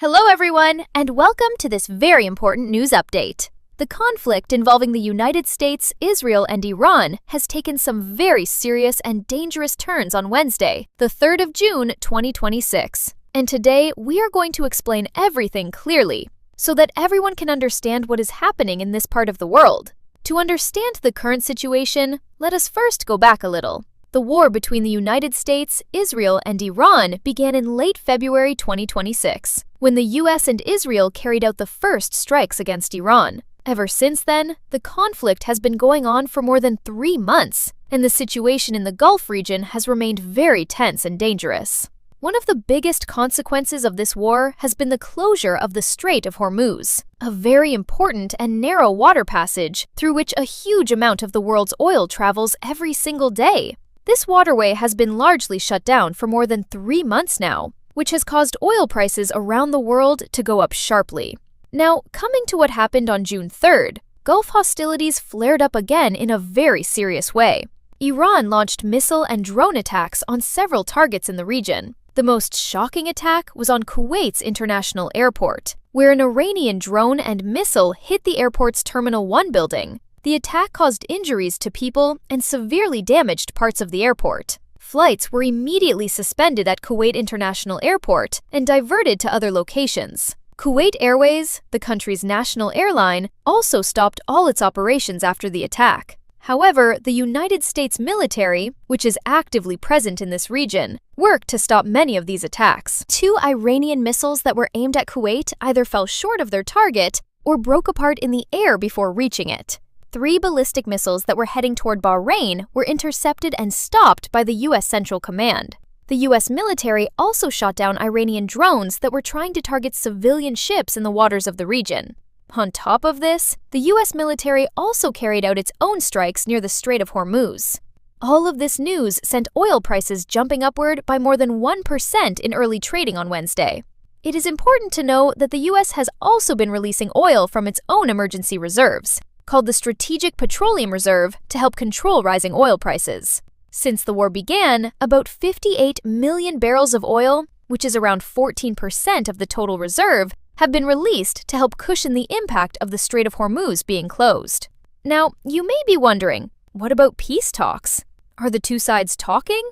Hello everyone, and welcome to this very important news update. The conflict involving the United States, Israel, and Iran has taken some very serious and dangerous turns on Wednesday, the 3rd of June, 2026. And today, we are going to explain everything clearly, so that everyone can understand what is happening in this part of the world. To understand the current situation, let us first go back a little. The war between the United States, Israel, and Iran began in late February 2026, when the US and Israel carried out the first strikes against Iran. Ever since then, the conflict has been going on for more than 3 months, and the situation in the Gulf region has remained very tense and dangerous. One of the biggest consequences of this war has been the closure of the Strait of Hormuz, a very important and narrow water passage through which a huge amount of the world's oil travels every single day. This waterway has been largely shut down for more than 3 months now, which has caused oil prices around the world to go up sharply. Now, coming to what happened on June 3rd, Gulf hostilities flared up again in a very serious way. Iran launched missile and drone attacks on several targets in the region. The most shocking attack was on Kuwait's International Airport, where an Iranian drone and missile hit the airport's Terminal 1 building. The attack caused injuries to people and severely damaged parts of the airport. Flights were immediately suspended at Kuwait International Airport and diverted to other locations. Kuwait Airways, the country's national airline, also stopped all its operations after the attack. However, the United States military, which is actively present in this region, worked to stop many of these attacks. 2 Iranian missiles that were aimed at Kuwait either fell short of their target or broke apart in the air before reaching it. 3 ballistic missiles that were heading toward Bahrain were intercepted and stopped by the U.S. Central Command. The U.S. military also shot down Iranian drones that were trying to target civilian ships in the waters of the region. On top of this, the U.S. military also carried out its own strikes near the Strait of Hormuz. All of this news sent oil prices jumping upward by more than 1% in early trading on Wednesday. It is important to know that the U.S. has also been releasing oil from its own emergency reserves, called the Strategic Petroleum Reserve, to help control rising oil prices. Since the war began, about 58 million barrels of oil, which is around 14% of the total reserve, have been released to help cushion the impact of the Strait of Hormuz being closed. Now, you may be wondering, what about peace talks? Are the two sides talking?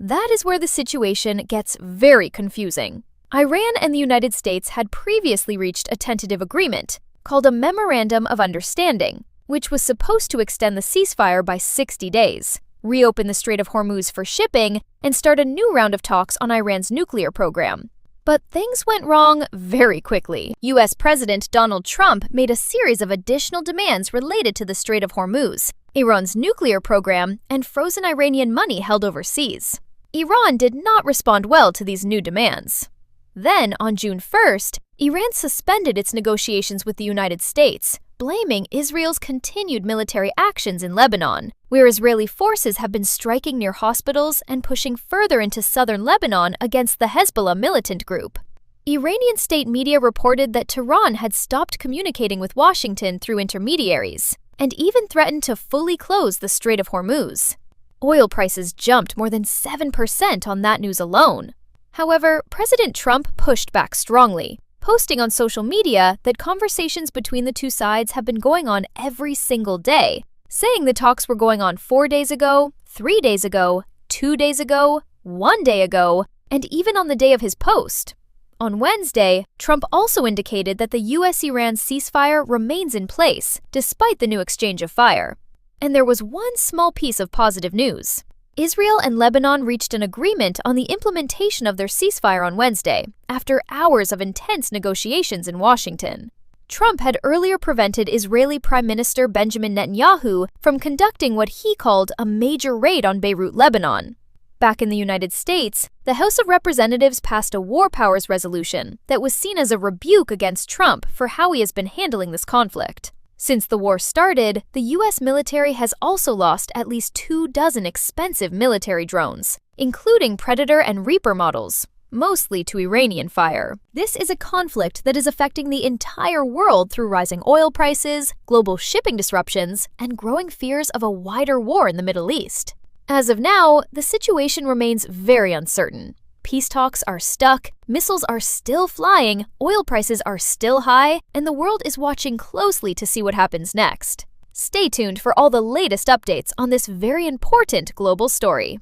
That is where the situation gets very confusing. Iran and the United States had previously reached a tentative agreement, called a Memorandum of Understanding, which was supposed to extend the ceasefire by 60 days, reopen the Strait of Hormuz for shipping, and start a new round of talks on Iran's nuclear program. But things went wrong very quickly. U.S. President Donald Trump made a series of additional demands related to the Strait of Hormuz, Iran's nuclear program, and frozen Iranian money held overseas. Iran did not respond well to these new demands. Then, on June 1st, Iran suspended its negotiations with the United States, blaming Israel's continued military actions in Lebanon, where Israeli forces have been striking near hospitals and pushing further into southern Lebanon against the Hezbollah militant group. Iranian state media reported that Tehran had stopped communicating with Washington through intermediaries, and even threatened to fully close the Strait of Hormuz. Oil prices jumped more than 7% on that news alone. However, President Trump pushed back strongly, posting on social media that conversations between the two sides have been going on every single day, saying the talks were going on 4 days ago, 3 days ago, 2 days ago, 1 day ago, and even on the day of his post. On Wednesday, Trump also indicated that the U.S.-Iran ceasefire remains in place, despite the new exchange of fire. And there was one small piece of positive news. Israel and Lebanon reached an agreement on the implementation of their ceasefire on Wednesday, after hours of intense negotiations in Washington. Trump had earlier prevented Israeli Prime Minister Benjamin Netanyahu from conducting what he called a major raid on Beirut, Lebanon. Back in the United States, the House of Representatives passed a war powers resolution that was seen as a rebuke against Trump for how he has been handling this conflict. Since the war started, the U.S. military has also lost at least 24 expensive military drones, including Predator and Reaper models, mostly to Iranian fire. This is a conflict that is affecting the entire world through rising oil prices, global shipping disruptions, and growing fears of a wider war in the Middle East. As of now, the situation remains very uncertain. peace talks are stuck, missiles are still flying, oil prices are still high, and the world is watching closely to see what happens next. Stay tuned for all the latest updates on this very important global story.